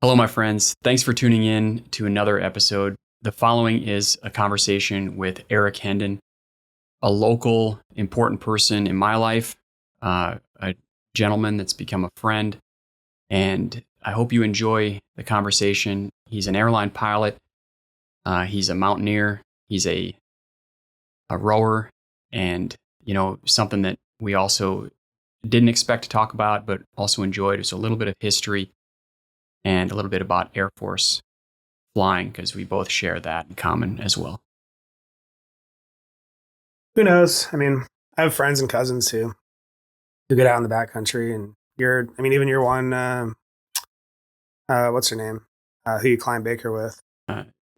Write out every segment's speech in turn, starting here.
Hello, my friends. Thanks for tuning in to another episode. The following is a conversation with Erik Henden, a local, important person in my life, a gentleman that's become a friend, and I hope you enjoy the conversation. He's an airline pilot. He's a mountaineer. He's a rower, and something that we also didn't expect to talk about, but also enjoyed is a little bit of history and a little bit about Air Force flying, because we both share that in common as well. Who knows? I mean, I have friends and cousins who get out in the backcountry, and even your one, what's her name? Who you climb Baker with?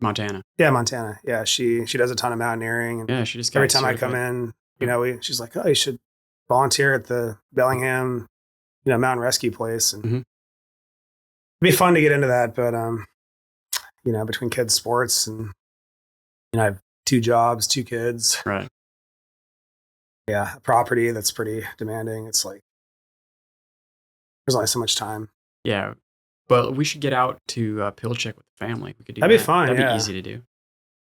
Montana. Yeah, Montana. Yeah, she does a ton of mountaineering, and Yeah, she just got every time certified. I come in, she's like, "Oh, you should volunteer at the Bellingham, mountain rescue place." And Mhm. it'd be fun to get into that, but between kids' sports and I have 2 jobs, 2 kids. Right. Yeah, a property that's pretty demanding. It's like there's only so much time. Yeah. But we should get out to Pilchuck with the family. We could do That'd be that. fun. That'd Yeah. be easy to do.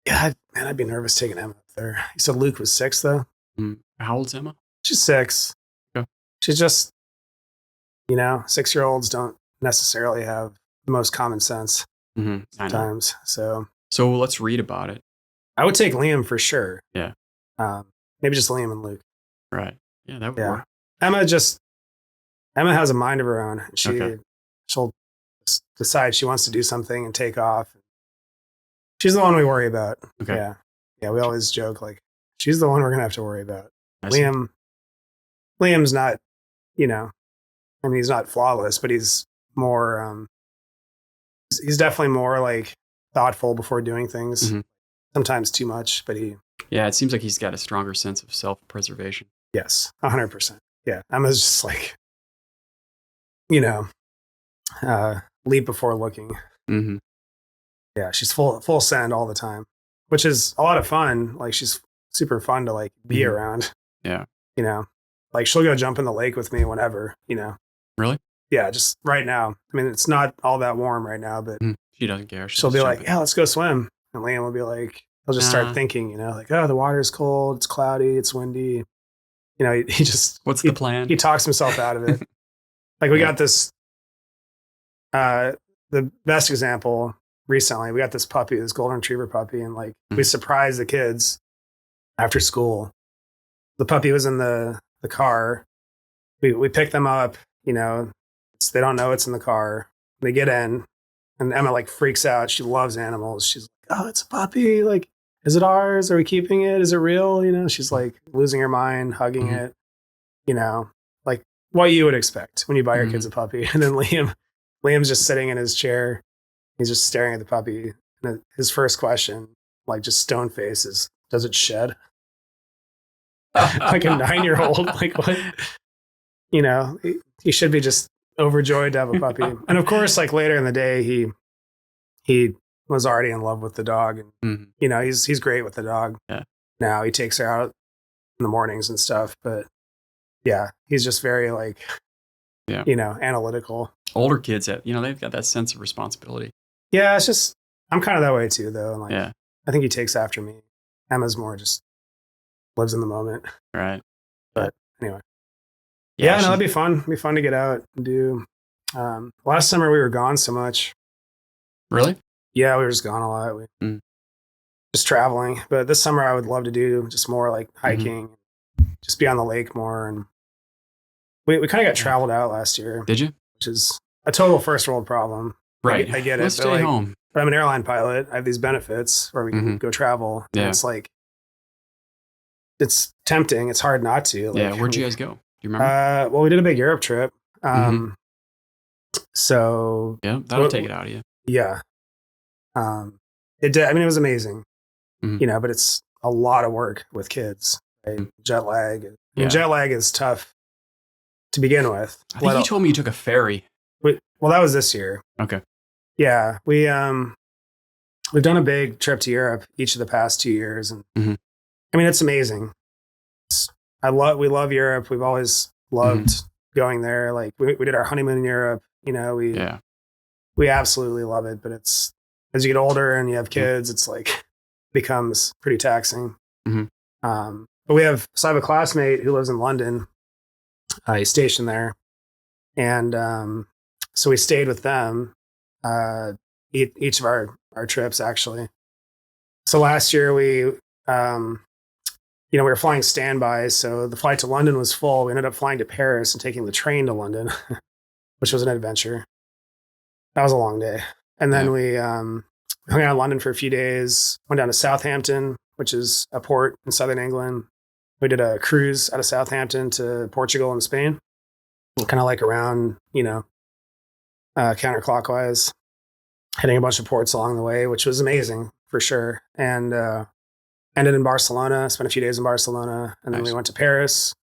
Yeah, I'd be nervous taking Emma up there. You said Luke was 6, though? How old's Emma? She's 6. Okay. She's just, 6-year-olds don't necessarily have the most common sense I know. sometimes. So So let's read about it. I would take Liam for sure. Yeah. Maybe just Liam and Luke. Right. Yeah, that would Yeah. work. Emma has a mind of her own. Okay. She'll decide she wants to do something and take off. She's the one we worry about. Okay. Yeah. Yeah, we always joke, like, she's the one we're going to have to worry about. Liam's not, he's not flawless, but he's more, he's definitely more like thoughtful before doing things. Mhm. Sometimes too much, but Yeah, it seems like he's got a stronger sense of self-preservation. yes, 100%. Yeah. Emma's just like, leap before looking. Mm-hmm. Yeah. She's full send all the time, which is a lot of fun. Like, she's super fun to like be around. Yeah. Like, she'll go jump in the lake with me whenever, Really? Yeah, just right now. I mean, it's not all that warm right now, but She doesn't care. she'll be like, "Yeah, let's go swim." And Liam will be like, he'll just start thinking, like, "Oh, the water's cold, it's cloudy, it's windy." He just What's the plan? He talks himself out of it. Like, we got this the best example recently. We got this puppy, this golden retriever puppy, and like we surprised the kids after school. The puppy was in the car. We pick them up, they don't know it's in the car. They get in, and Emma like freaks out. She loves animals. She's like, "Oh, it's a puppy. Like, is it ours? Are we keeping it? Is it real?" She's like losing her mind, hugging it, like what you would expect when you buy your kids a puppy. And then Liam's just sitting in his chair. He's just staring at the puppy. And his first question, like just stone face, is, "Does it shed?" Like a 9-year-old. Like, what? He should be just overjoyed to have a puppy. And of course, like later in the day, he was already in love with the dog, and he's great with the dog. Yeah. Now he takes her out in the mornings and stuff, but yeah, he's just very like, analytical. Older kids have, they've got that sense of responsibility. Yeah, it's just, I'm kind of that way too, though. And like, Yeah. I think he takes after me. Emma's more just lives in the moment. Right. But anyway. Yeah, no, that'd be fun. It'd be fun to get out and do. Last summer we were gone so much. Really? Yeah, we were just gone a lot. Just traveling. But this summer I would love to do just more like hiking, just be on the lake more. And we kind of got traveled out last year. Did you? Which is a total first world problem. Right. I get it. Let's stay home. But I'm an airline pilot. I have these benefits where we can go travel. Yeah. And it's like, it's tempting. It's hard not to. Like, yeah. Where'd you guys go? Do you remember? Well, we did a big Europe trip. So yeah, that'll take it out of you. Yeah. It did. I mean, it was amazing, but it's a lot of work with kids, right? Jet lag. Jet lag is tough to begin with. I think you told me you took a ferry. Well, that was this year. Okay. Yeah. We've done a big trip to Europe each of the past 2 years. And I mean, it's amazing. We love Europe. We've always loved going there. Like we did our honeymoon in Europe. We we absolutely love it. But it's, as you get older and you have kids, it's like, becomes pretty taxing. Mm-hmm. But so I have a classmate who lives in London. He's stationed there. And so we stayed with them each of our trips, actually. So last year we were flying standby. So the flight to London was full. We ended up flying to Paris and taking the train to London, which was an adventure. That was a long day. And then we hung out in London for a few days, went down to Southampton, which is a port in southern England. We did a cruise out of Southampton to Portugal and Spain, kind of like around, counterclockwise, hitting a bunch of ports along the way, which was amazing for sure. And ended in Barcelona, spent a few days in Barcelona, and then we went to Paris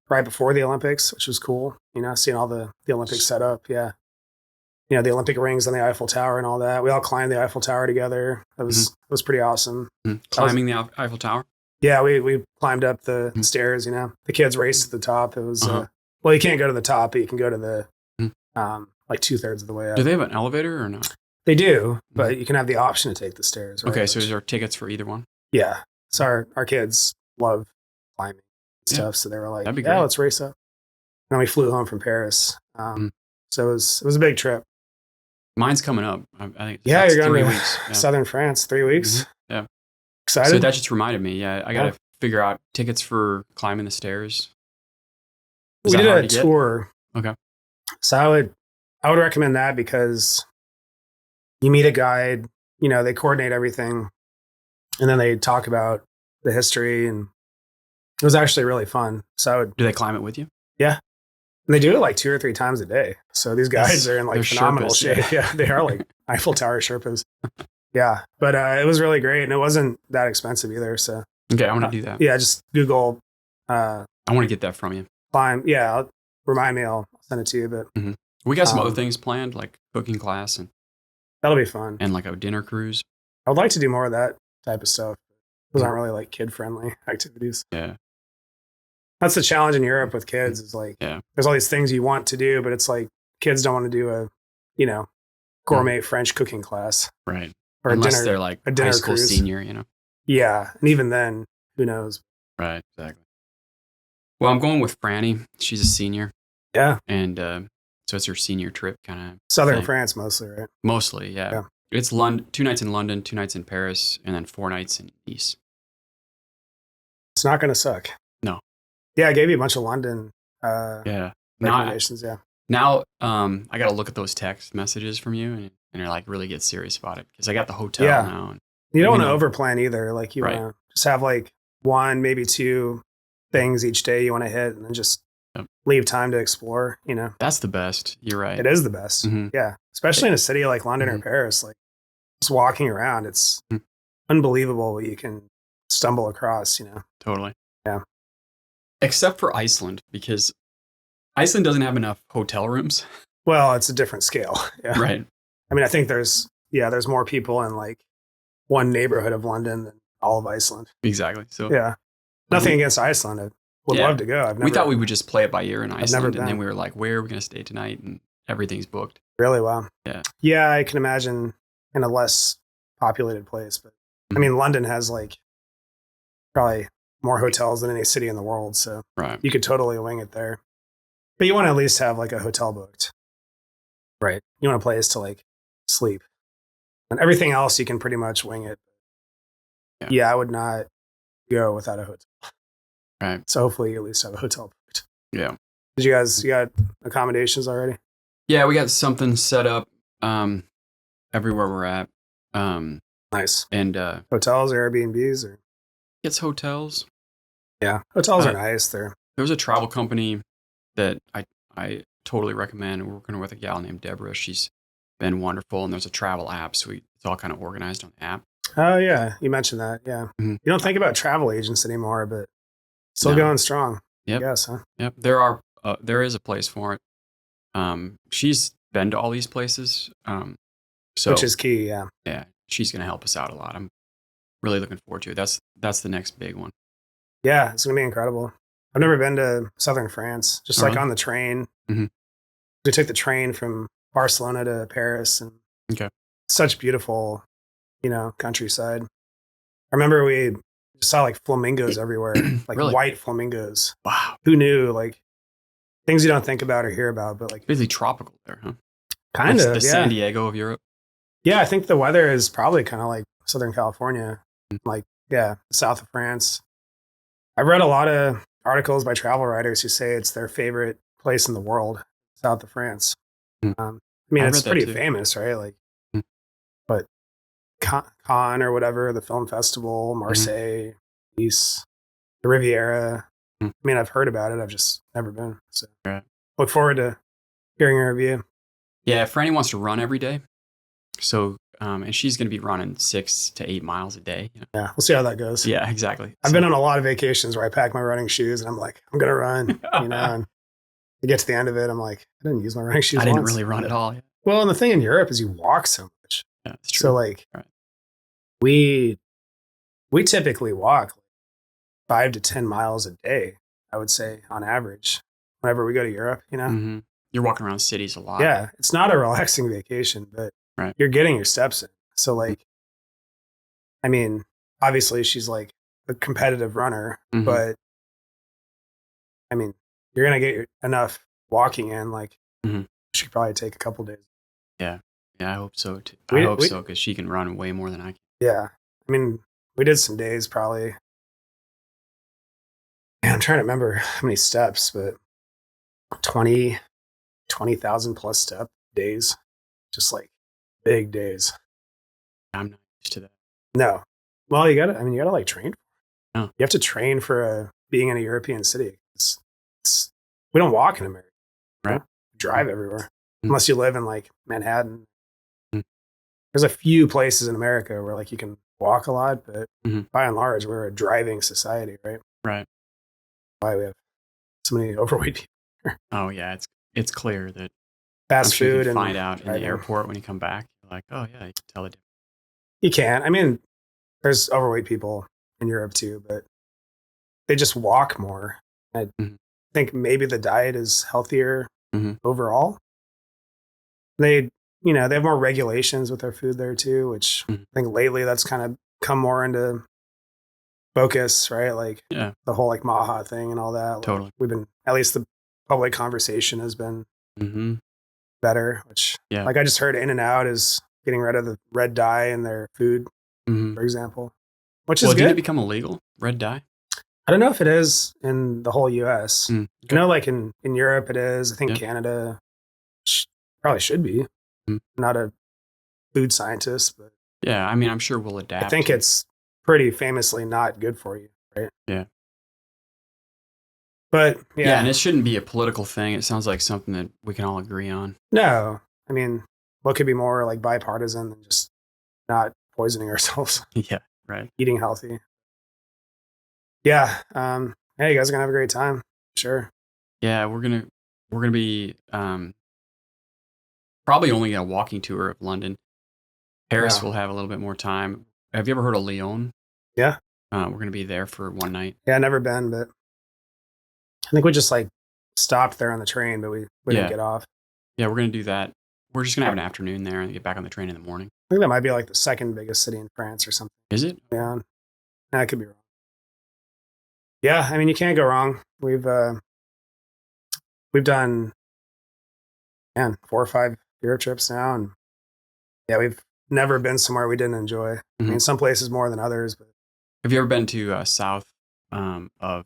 right before the Olympics, which was cool, seeing all the Olympics set up. Yeah. The Olympic rings on the Eiffel Tower and all that. We all climbed the Eiffel Tower together. It was pretty awesome. Mm-hmm. Climbing the Eiffel Tower? Yeah, we climbed up the stairs, The kids raced to the top. It was, well, you can't go to the top, but you can go to the, like 2/3 of the way up. Do they have an elevator or not? They do, but you can have the option to take the stairs. Right? Okay, so is there tickets for either one? Yeah. So our kids love climbing stuff. So they were like, great. Let's race up. And then we flew home from Paris. So it was a big trip. Mine's coming up. I think you're going 3 to weeks. Southern France, 3 weeks. Mm-hmm. Yeah. Excited? So that just reminded me. Yeah, I got to figure out tickets for climbing the stairs. We did a tour. Okay. So I would recommend that because you meet a guide, they coordinate everything, and then they talk about the history, and it was actually really fun. So do they climb it with you? Yeah. And they do it like 2 or 3 times a day. So these guys are in like phenomenal Sherpas, shape. Yeah, they are like Eiffel Tower Sherpas. Yeah. But it was really great. And it wasn't that expensive either. So okay, I want to do that. Yeah, just Google. I want to get that from you. Climb. Yeah, remind me. I'll send it to you. But we got some other things planned, like cooking class, and that'll be fun. And like a dinner cruise. I would like to do more of that type of stuff. Those aren't really like kid-friendly activities. Yeah. That's the challenge in Europe with kids is like, there's all these things you want to do, but it's like kids don't want to do a, gourmet French cooking class. Right. Or unless dinner, they're like a dinner high school cruise. senior, Yeah. And even then, who knows? Right. Exactly. Well, I'm going with Franny. She's a senior. Yeah. And so it's her senior trip kind of. Southern France mostly, right? Mostly, yeah. It's 2 nights in London, 2 nights in Paris, and then 4 nights in Nice. It's not going to suck. No. Yeah, I gave you a bunch of London recommendations. Now, I got to look at those text messages from you and like really get serious about it because I got the hotel now. And you don't want to overplan either. Like you want to just have like 1, maybe 2 things each day you want to hit, and then just leave time to explore. That's the best. You're right. It is the best. Mm-hmm. Yeah, especially in a city like London or Paris. Like just walking around, it's unbelievable what you can stumble across. Totally. Yeah. Except for Iceland, because Iceland doesn't have enough hotel rooms. Well, it's a different scale. Yeah. Right. I mean, I think there's more people in like one neighborhood of London than all of Iceland. Exactly. So yeah, nothing against Iceland. I would love to go. We thought we would just play it by ear in Iceland, and then we were like, where are we going to stay tonight? And everything's booked. Really? Wow. Yeah. Yeah, I can imagine in a less populated place, but I mean, London has like probably more hotels than any city in the world, so you could totally wing it there. But you want to at least have like a hotel booked. Right. You want a place to like sleep. And everything else you can pretty much wing it. Yeah, I would not go without a hotel. Right. So hopefully you at least have a hotel booked. Yeah. Did you got accommodations already? Yeah, we got something set up everywhere we're at. Nice. And hotels or Airbnbs or it's hotels. Yeah. Hotels are nice there. There's a travel company that I totally recommend. We're working with a gal named Deborah. She's been wonderful, and there's a travel app, so it's all kind of organized on the app. Oh yeah, you mentioned that. Yeah, you don't think about travel agents anymore, but still going strong. Yep. Yes, huh? Yep. There is a place for it. She's been to all these places, which is key. Yeah. Yeah, she's gonna help us out a lot. I'm really looking forward to it. That's the next big one. Yeah, it's gonna be incredible. I've never been to southern France. Just like on the train. Mm-hmm. We took the train from Barcelona to Paris, and Okay. such beautiful, countryside. I remember we saw like flamingos everywhere, like Really? white flamingos. Wow. Who knew? Like things you don't think about or hear about, but like Basically tropical there, huh? kind Like of, the San Diego of Europe. Yeah, I think the weather is probably kind of like Southern California, Mm. like, yeah, south of France. I've read a lot of articles by travel writers who say it's their favorite place in the world, south of France. Mm. I mean, I it's read that pretty too. famous, right? Like, Mm. but Cannes or whatever, the film festival, Marseille, Nice, the Riviera. Mm. I mean, I've heard about it. I've just never been. So Right. look forward to hearing a review. Yeah, Franny wants to run every day. So, and she's going to be running 6 to 8 miles a day. Yeah, we'll see how that goes. Yeah, exactly. I've been on a lot of vacations where I pack my running shoes and I'm like, I'm going to run, and I get to the end of it. I'm like, I didn't use my running shoes I didn't once. really run at all. Yeah, Well, and the thing in Europe is you walk so much. that's true. So like right. we typically walk 5 to 10 miles a day, I would say on average, whenever we go to Europe, Mm-hmm. You're walking around cities a lot. Yeah, it's not a relaxing vacation, but Right. you're getting your steps in. So like, I mean, obviously she's like a competitive runner, Mhm. but I mean, you're going to get enough walking in. Like, Mhm. she could probably take a couple days. Yeah, I hope so too. We- I hope we- so because she can run way more than I can. Yeah. I mean, we did some days probably. Man, I'm trying to remember how many steps, but 20,000 plus step days, just like big days. I'm not used to that. No. Well, you gotta like train. Oh. You have to train for being in a European city. We don't walk in America. Right. We drive everywhere. Mm. Unless you live in like Manhattan. Mm. There's a few places in America where like you can walk a lot, but Mhm. by and large, we're a driving society, right? Right. Why we have so many overweight people. Oh yeah, it's clear that Fast I'm sure you food can and find out in the driving. airport when you come back. You're like, oh yeah, you can tell the difference. You can. I mean, there's overweight people in Europe too, but they just walk more. I Mhm. think maybe the diet is healthier Mhm. overall. They have more regulations with their food there too, which Mhm. I think lately that's kind of come more into focus, right? Like Yeah, the whole like Maha thing and all that. Like, totally. we've been, at least the public conversation has been Mm-hmm. better, which Yeah. like I just heard In-N-Out is getting rid of the red dye in their food, Mm-hmm. for example, which Well, is didn't it good. become illegal? Red dye? I don't know if it is in the whole US. Mm. I know like in Europe it is. I think Yeah. Canada probably should be. Mm. I'm not a food scientist, but Yeah, I mean, I'm sure we'll adapt. I think it's pretty famously not good for you, right? Yeah. But Yeah, and it shouldn't be a political thing. It sounds like something that we can all agree on. no, I mean, what could be more like bipartisan than just not poisoning ourselves, Yeah, right. eating healthy? Yeah. Hey, you guys are gonna have a great time. Sure. Yeah, we're gonna be probably only a walking tour of London. Paris Yeah. will have a little bit more time. Have you ever heard of Lyon? Yeah. We're gonna be there for one night. Yeah, never been, but I think we just like stopped there on the train, but we Yeah. didn't get off. Yeah, we're gonna do that. We're just gonna have an afternoon there and get back on the train in the morning. I think that might be like the second biggest city in France or something. Is it? Yeah. I could be wrong. Yeah, I mean, you can't go wrong. We've done 4 or 5 Europe trips now, and yeah, we've never been somewhere we didn't enjoy. I mean, some places more than others, but Have you ever been to south of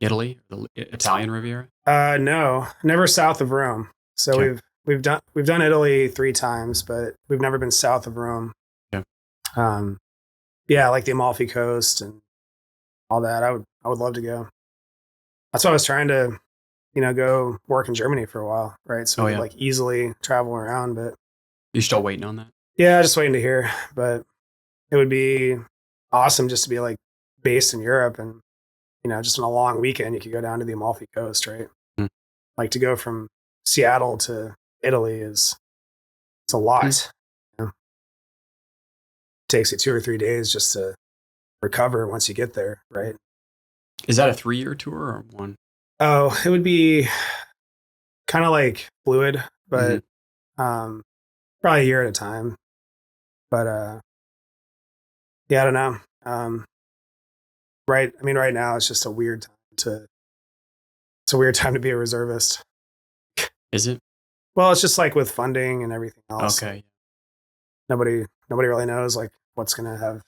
Italy, the Italian Riviera? no, never south of Rome. So Okay. we've done Italy 3 times, but we've never been south of Rome. Yeah. Yeah, like the Amalfi Coast and all that. I would love to go. That's why I was trying to, go work in Germany for a while, right? So we could like easily travel around, but You're still waiting on that? yeah, just waiting to hear. But it would be awesome just to be like based in Europe and, just on a long weekend, you could go down to the Amalfi Coast, right? Mm. Like to go from Seattle to Italy it's a lot. It takes you 2 or 3 days just to recover once you get there, right? Is that a 3-year tour or one? Oh, it would be kind of like fluid, but Probably a year at a time. But yeah, I don't know. Right now it's just a weird time to be a reservist. Is it? Well, it's just like with funding and everything else. Okay. Nobody really knows like what's going to have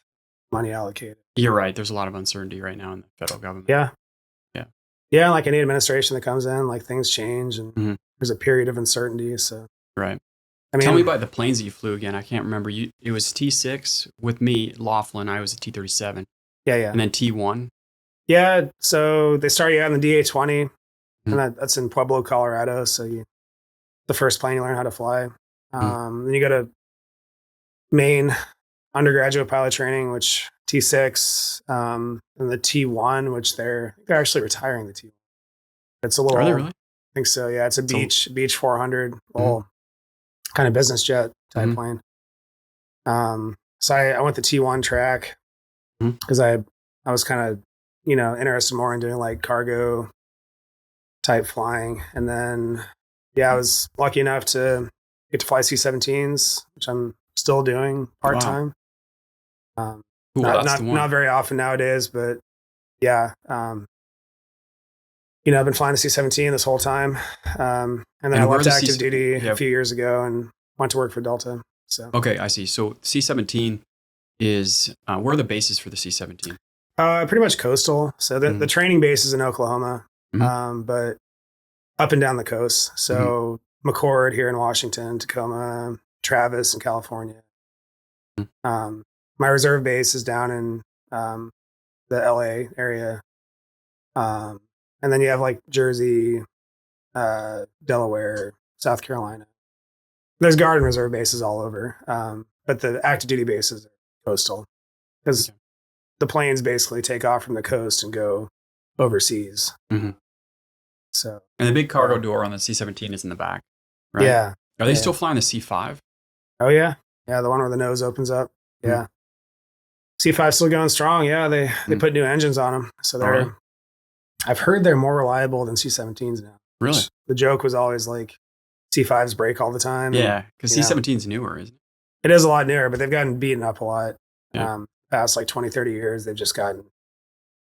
money allocated. You're right. There's a lot of uncertainty right now in the federal government. Yeah. Yeah. Yeah. Like any administration that comes in, like things change and there's a period of uncertainty. So, right. I mean, tell me about the planes that you flew again. I can't remember. It was T6 with me, Laughlin. I was a T37. Yeah. Yeah. And then T1. Yeah. So they start you out in the DA-20 and that's in Pueblo, Colorado. So the first plane you learn how to fly. Then you go to Maine undergraduate pilot training, which T6, and the T1, which they're actually retiring the T1. It's a little. Are they really? I think so. Yeah, it's a beach 400, little kind of business jet type plane. So I went the T1 track because I was kind of interested more in doing like cargo type flying, and then I was lucky enough to get to fly C-17s, which I'm still doing part time. Cool, not very often nowadays, but yeah. I've been flying the C-17 this whole time. And then I left active duty a few years ago and went to work for Delta. So okay, I see. So C-17 is where are the bases for the C-17? Pretty much coastal. So the training base is in Oklahoma, but up and down the coast. So McCord here in Washington, Tacoma, Travis in California. My reserve base is down in the LA area. And then you have like Jersey, Delaware, South Carolina. There's guard and reserve bases all over. But the active duty bases are coastal because the planes basically take off from the coast and go overseas. So, and the big cargo door on the C-17 is in the back, right? Yeah. Are they still flying the C-5? Oh yeah. Yeah. The one where the nose opens up. Yeah. C-5 still going strong. Yeah. They put new engines on them. So they're, I've heard they're more reliable than C-17s now. Really? The joke was always like C-5s break all the time. Yeah. Because C-17's newer, isn't it? It is a lot newer, but they've gotten beaten up a lot. Past like 20, 30 years, they've just gotten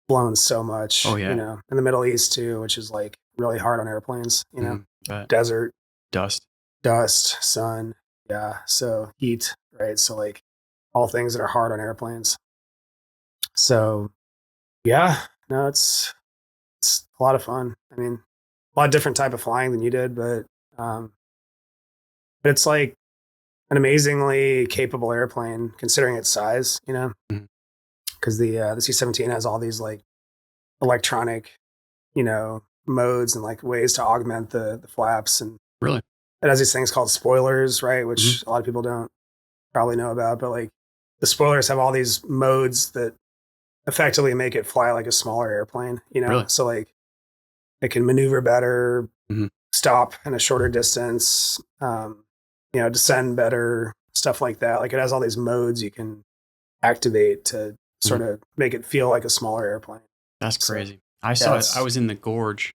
blown so much. Oh, yeah. In the Middle East too, which is like really hard on airplanes, desert, dust, sun. Yeah. So heat, right? So like all things that are hard on airplanes. So yeah, no, it's a lot of fun. I mean, a lot of different type of flying than you did, but it's like an amazingly capable airplane considering its size, because the C-17 has all these like electronic, modes and like ways to augment the flaps, and really it has these things called spoilers, right? Which a lot of people don't probably know about, but like the spoilers have all these modes that effectively make it fly like a smaller airplane, Really? So like it can maneuver better, stop in a shorter distance, descend better, stuff like that. Like it has all these modes you can activate to sort of make it feel like a smaller airplane. That's crazy. I saw it. I was in the gorge.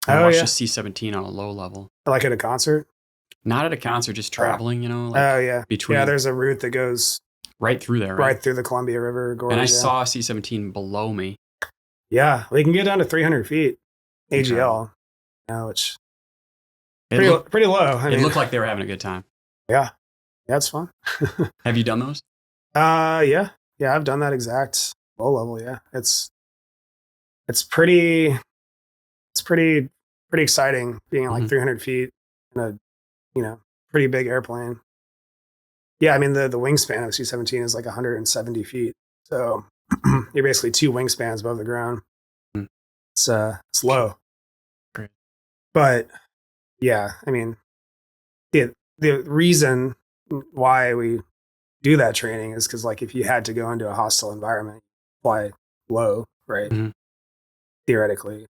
I watched the C-17 on a low level. Like at a concert? Not at a concert, just traveling, Between. Yeah, there's a route that goes right through there, right? Right through the Columbia River gorge. And I saw a C-17 below me. Yeah, we can get down to 300 feet AGL, which pretty low. It looked like they were having a good time. Yeah, it's fun. Have you done those? Yeah, I've done that exact low level. Yeah, it's pretty exciting being at like 300 feet in a pretty big airplane. Yeah, I mean the wingspan of C-17 is like 170 feet, so you're basically two wingspans above the ground. It's low. Great. But yeah, I mean the reason why we do that training is because like if you had to go into a hostile environment, fly low, right? Theoretically,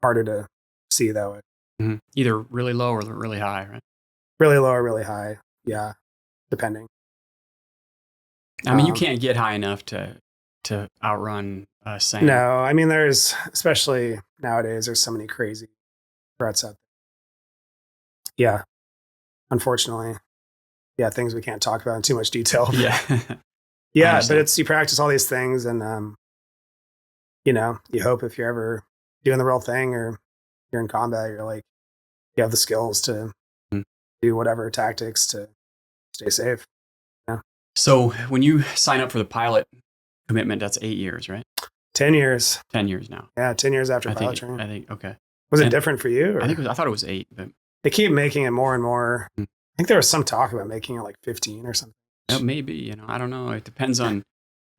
harder to see that way. Either really low or really high, right? Really low or really high, yeah, depending. I mean, you can't get high enough to outrun sand. No, I mean, there's, especially nowadays, there's so many crazy threats out there. Yeah. unfortunately, yeah, things we can't talk about in too much detail. Yeah. Yeah, but you practice all these things, and you hope if you're ever doing the real thing or you're in combat, you're like you have the skills to Mm. do whatever tactics to stay safe. Yeah. So when you sign up for the pilot commitment, that's 8 years, right? 10 years. 10 years now. Yeah, 10 years after I pilot think. training. I think. Okay. Was it And different for you? Or? I thought it was 8, but They keep making it more and more. Mm. I think there was some talk about making it like 15 or something. maybe. I don't know. It depends on.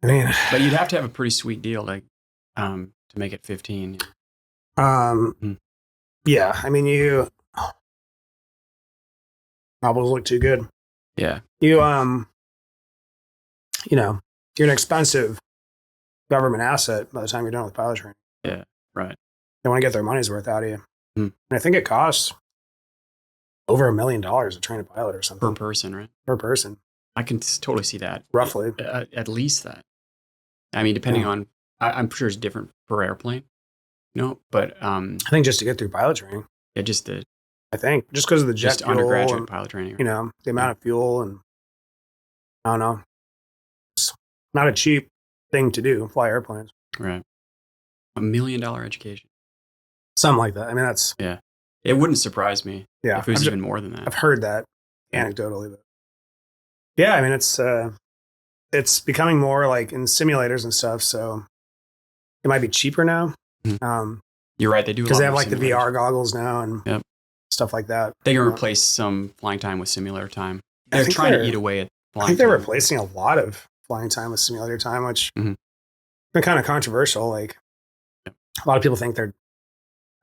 I mean, But you'd have to have a pretty sweet deal, like, to make it 15. Mm. yeah. I mean, you always look too good. Yeah. You're an expensive government asset by the time you're done with pilot training. Yeah. Right. They want to get their money's worth out of you. Mm. And I think it costs over $1 million to train a pilot or something. Per person, right? Per person. I can totally see that. Roughly. At least that. I mean, depending on, I'm sure it's different per airplane. But I think just to get through pilot training. Yeah, just the. I think just because of the jet Just fuel undergraduate and, pilot training. the amount of fuel, and I don't know. It's not a cheap thing to do, fly airplanes. Right. $1 million education. Something like that. I mean, that's. Yeah. It wouldn't surprise me if it was even more than that. I've heard that anecdotally, but yeah, I mean, it's becoming more like in simulators and stuff. So it might be cheaper now. Mm-hmm. You're right. They do because they have like the VR goggles now and stuff like that. They can replace some flying time with simulator time. They're trying to eat away at flying time. I think they're replacing a lot of flying time with simulator time, which has been kind of controversial. Like a lot of people think they're,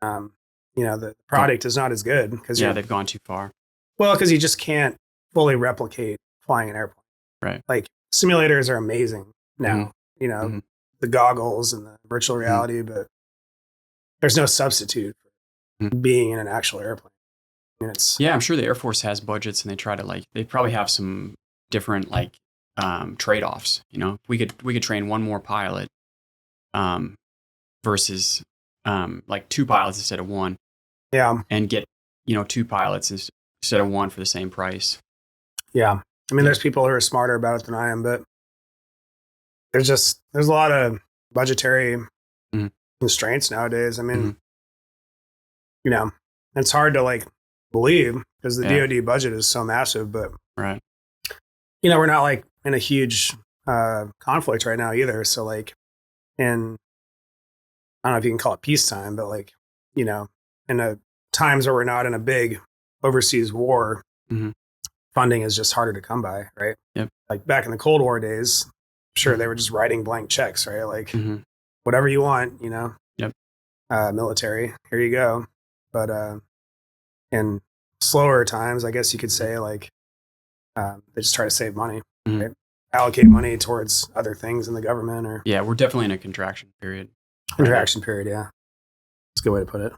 the product is not as good because they've gone too far. Well, because you just can't fully replicate flying an airplane. Right. Like simulators are amazing now. The goggles and the virtual reality, but there's no substitute for being in an actual airplane. I mean, I'm sure the Air Force has budgets and they try to they probably have some different trade-offs. We could train one more pilot versus 2 pilots instead of 1. Yeah. And get, 2 pilots instead of 1 for the same price. Yeah. I mean, there's people who are smarter about it than I am, but there's a lot of budgetary constraints nowadays. I mean, it's hard to believe because the DoD budget is so massive, but right. We're not in a huge conflict right now either. So in, I don't know if you can call it peacetime, but in a times where we're not in a big overseas war, funding is just harder to come by, right? Yep. Like back in the Cold War days, sure, they were just writing blank checks, right? Whatever you want, Yep. Military, here you go. But in slower times, I guess you could say they just try to save money, right? Allocate money towards other things in the government or. Yeah, we're definitely in a contraction period. Contraction period, yeah. That's a good way to put it.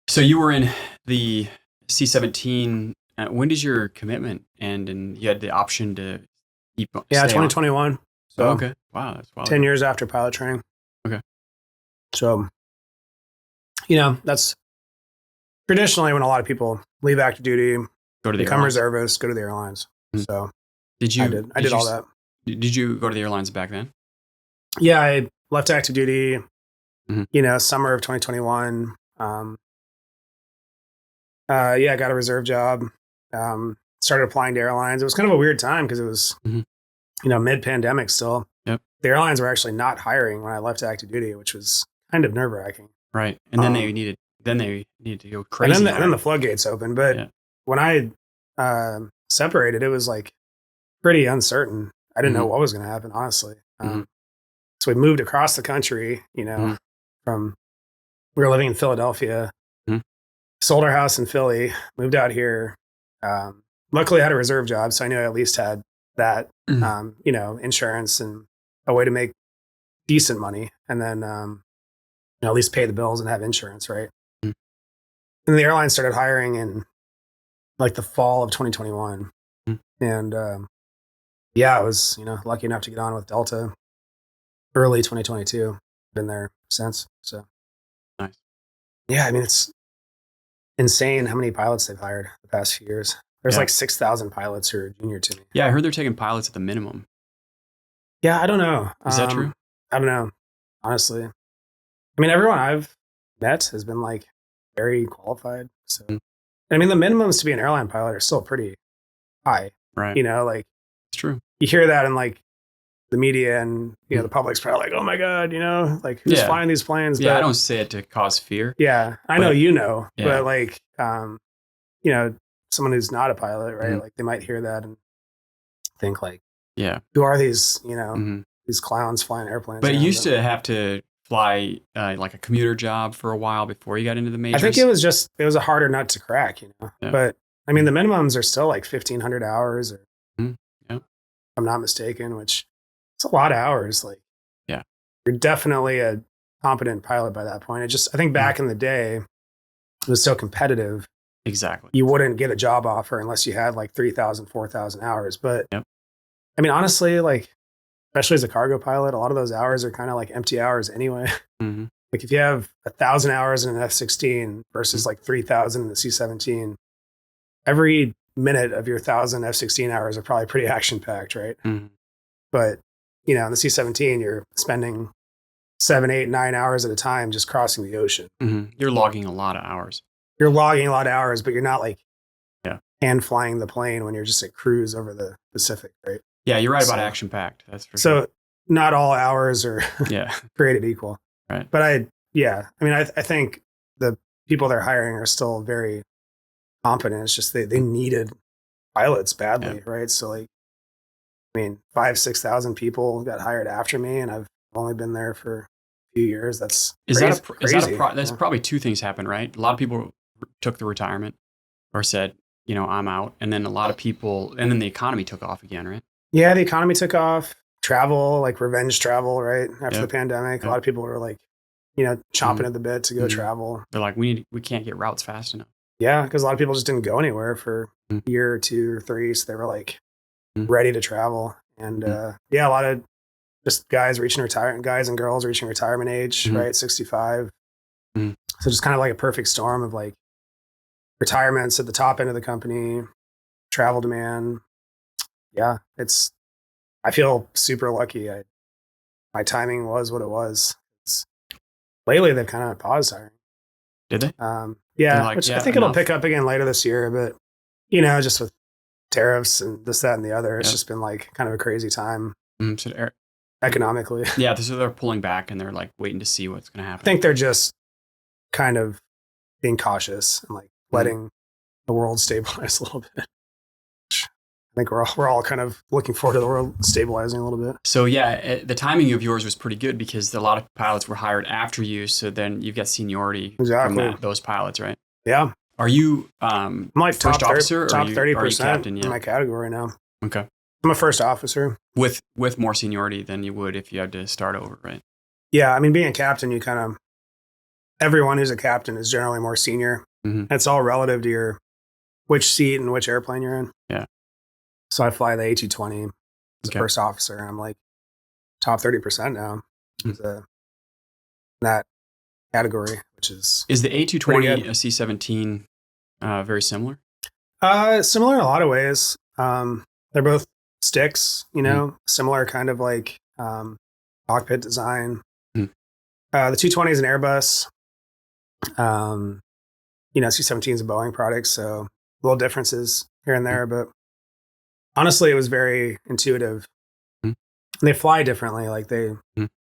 So you were in the C-17. When does your commitment end? And you had the option to keep. Yeah, 2021. So okay, wow, that's wild. 10 years after pilot training. Okay. So, that's traditionally when a lot of people leave active duty, become reservists, go to the airlines. So did you? I did all that. Did you go to the airlines back then? Yeah, I left active duty. Summer of 2021. I got a reserve job. Started applying to airlines. It was kind of a weird time because it was, mid-pandemic still. Yep. The airlines were actually not hiring when I left active duty, which was kind of nerve-wracking. Right. And then they needed to go crazy. And then the floodgates opened. But when I separated, it was pretty uncertain. I didn't know what was going to happen, honestly. So we moved across the country, from, we were living in Philadelphia, sold our house in Philly, moved out here. Luckily I had a reserve job, so I knew I at least had that, insurance and a way to make decent money. And then, at least pay the bills and have insurance, right? And the airline started hiring in the fall of 2021. And, I was, lucky enough to get on with Delta early 2022. Been there since. So nice. Yeah, I mean, it's insane how many pilots they've hired the past few years. There's like 6,000 pilots who are junior to me. Yeah, I heard they're taking pilots at the minimum. Yeah, I don't know. Is that true? I don't know, honestly. I mean, everyone I've met has been like very qualified. So, I mean, the minimums to be an airline pilot are still pretty high. Right. You know, like it's true. You hear that in like the media, and you know the public's probably like, "Oh my god," you know, like who's flying these planes? Yeah, but I don't say it to cause fear. Yeah, I know but like, you know, someone who's not a pilot, right? Like they might hear that and think like, who are these? You know, these clowns flying airplanes? But you used to have to fly like a commuter job for a while before you got into the majors. I think it was a harder nut to crack, you know. Yeah. But I mean, the minimums are still like 1,500 hours, or if I'm not mistaken, which it's a lot of hours. Like, you're definitely a competent pilot by that point. I think back in the day, it was so competitive. Exactly. You wouldn't get a job offer unless you had like 3,000, 4,000 hours. But I mean, honestly, like, especially as a cargo pilot, a lot of those hours are kind of like empty hours anyway. Like if you have 1,000 hours in an F-16 versus like 3,000 in the C-17, every minute of your 1,000 F-16 hours are probably pretty action packed, right? But you know, in the C-17, you're spending 7, 8, 9 hours at a time just crossing the ocean. You're logging a lot of hours. You're logging a lot of hours, but you're not like hand flying the plane when you're just at cruise over the Pacific, right? Yeah, you're right about action packed. That's for sure. So not all hours are created equal. Right. But I mean, I think the people they're hiring are still very competent. It's just they needed pilots badly, right? So like, I mean, 5,000-6,000 people got hired after me, and I've only been there for a few years. That's crazy. That's probably two things happened, right? A lot of people took the retirement or said, you know, I'm out. And then a lot of people, and then the economy took off again, right? Yeah, the economy took off. Travel, like revenge travel, right? After the pandemic, a lot of people were like, you know, chomping at the bit to go travel. They're like, we can't get routes fast enough. Yeah, because a lot of people just didn't go anywhere for a year or 2 or 3. So they were like ready to travel. And a lot of just guys and girls reaching retirement age, right? 65. So just kind of like a perfect storm of like retirements at the top end of the company, travel demand. Yeah, I feel super lucky. My timing was what it was. Lately, they've kind of paused hiring. Did they? Yeah, which I think it'll pick up again later this year. But, you know, just with tariffs and this, that, and the other, it's just been like kind of a crazy time economically. Yeah, so they're pulling back and they're like waiting to see what's going to happen. I think they're just kind of being cautious and like letting the world stabilize a little bit. I think we're all kind of looking forward to the world stabilizing a little bit. So the timing of yours was pretty good because a lot of pilots were hired after you. So then you've got seniority from those pilots, right? Yeah. Are you I'm like first officer? Top 30% in my category now. Okay. I'm a first officer. With more seniority than you would if you had to start over, right? Yeah. I mean, being a captain, everyone who's a captain is generally more senior. It's all relative to which seat and which airplane you're in. Yeah. So I fly the A220 as a first officer, and I'm like top 30% now in that category, which is the A220 a C-17 very similar? Similar in a lot of ways. They're both sticks, you know, similar kind of like cockpit design. The 220 is an Airbus. You know, C-17 is a Boeing product, so little differences here and there, but honestly, it was very intuitive. They fly differently, like they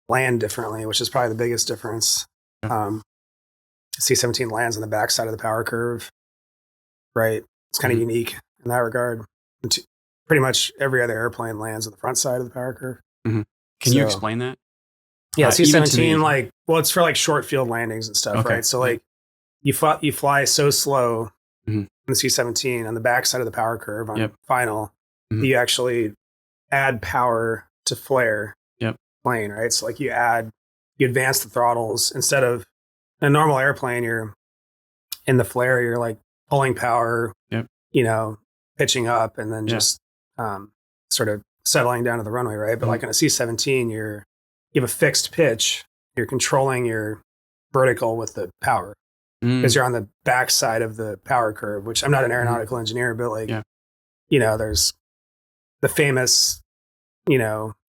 land differently, which is probably the biggest difference. C-17 lands on the backside of the power curve, right? It's kind of unique in that regard. Pretty much every other airplane lands on the front side of the power curve. Can you explain that? Yeah, C-17, it's for like short field landings and stuff, right? So like you fly so slow in the C-17 on the backside of the power curve on final, you actually add power to flare plane, right? So like you advance the throttles instead of in a normal airplane, you're in the flare, you're like pulling power, you know, pitching up and then just sort of settling down to the runway, right? But like on a C-17, you have a fixed pitch, you're controlling your vertical with the power. because you're on the back side of the power curve, which I'm not an aeronautical engineer, but like, there's the famous,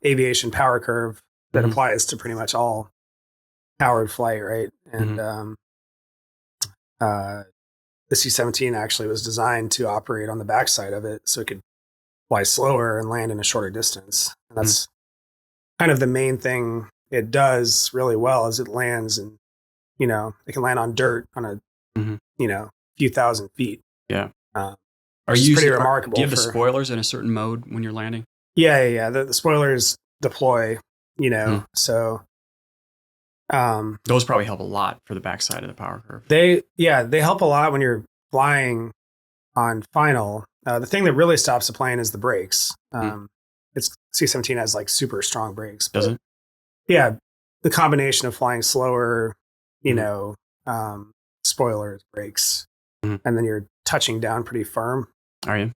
aviation power curve that applies to pretty much all powered flight, right? And the C-17 actually was designed to operate on the backside of it so it could fly slower and land in a shorter distance. And that's kind of the main thing it does really well is it lands and, it can land on dirt on a, few thousand feet. Yeah. Are you pretty remarkable? Do you have the spoilers in a certain mode when you're landing? Yeah. The spoilers deploy, so. Those probably help a lot for the backside of the power curve. They help a lot when you're flying on final. The thing that really stops the plane is the brakes. It's C-17 has like super strong brakes. Does it? Yeah. The combination of flying slower, spoilers, brakes, and then you're touching down pretty firm. Are you?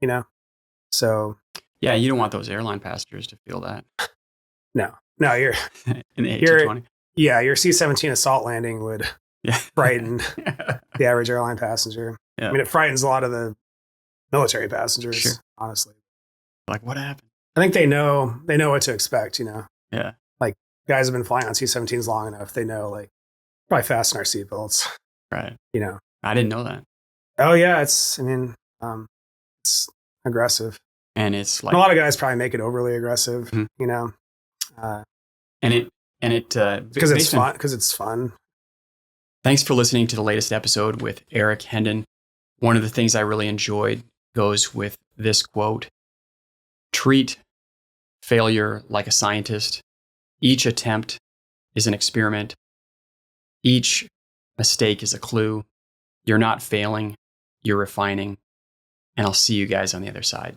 So. Yeah, you don't want those airline passengers to feel that. No, you're in the A220. Yeah, your C-17 assault landing would frighten the average airline passenger. Yeah. I mean, it frightens a lot of the military passengers, honestly. Like, what happened? I think they know what to expect, Yeah. Like, guys have been flying on C-17s long enough. They know, like, probably fasten our seatbelts. Right. I didn't know that. Oh, yeah. It's aggressive. And it's like... And a lot of guys probably make it overly aggressive, because it's fun. Thanks for listening to the latest episode with Erik Henden. One of the things I really enjoyed goes with this quote: treat failure like a scientist. Each attempt is an experiment. Each mistake is a clue. You're not failing, you're refining. And I'll see you guys on the other side.